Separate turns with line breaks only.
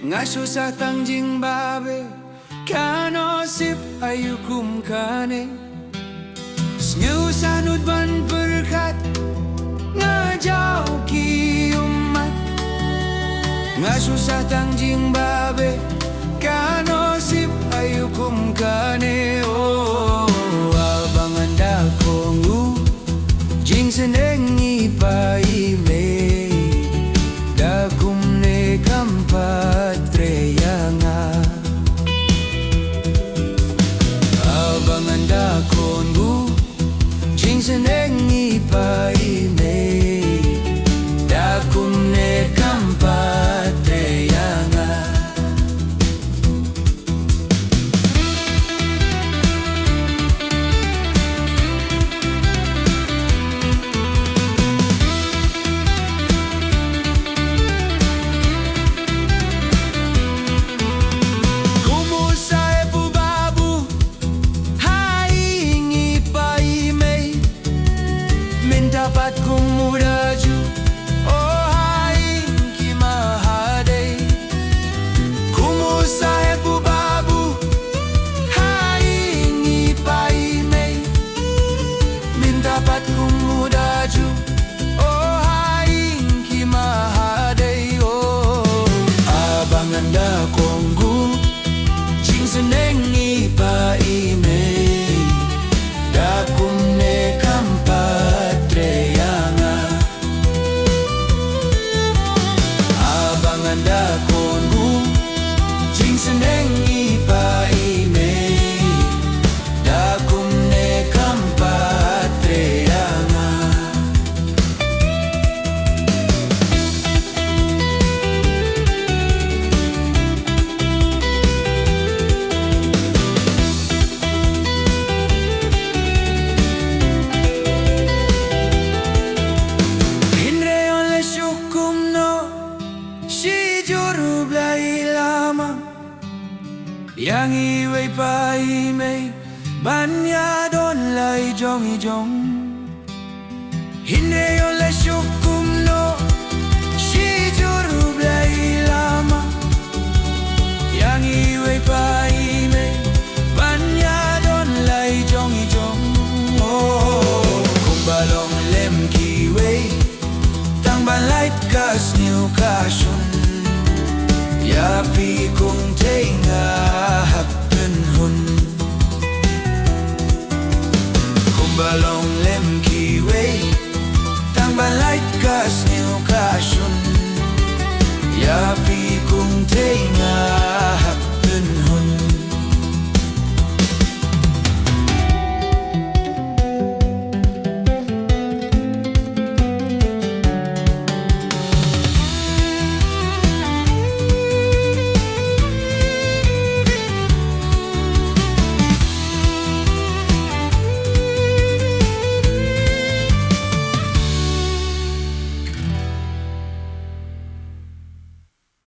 Ngaso sa tang jingbabe kano sip ayukum kane sngew ban berkat ngajau ki umat ngaso sa tang jingbabe kano sip ayukum kane oh abangan dako ngu jing senengi paime dakum ne kampat treyanga abangan dakon bu jing senengi paime dakum ne kampat treyanga dapat kumudaju oh hai ki mahade kumu Sahep Babu hai ni pai me min dapat kumudaju oh hai ki mahade oh abangan da konggu jing senengi pai me dakum ne kampat treyanga abangan dakongu jing senengi paime dakum ne kampat treyanga yang iway paime banya don lai jong hinde yon la shukum no shi juru blai lama yang iway paime banya don lai jong oh kumbalong lem kiway tang ban light kas new kashun ya pi kung tenga happen hun kumbalong lem kiway tang ban light kas new cash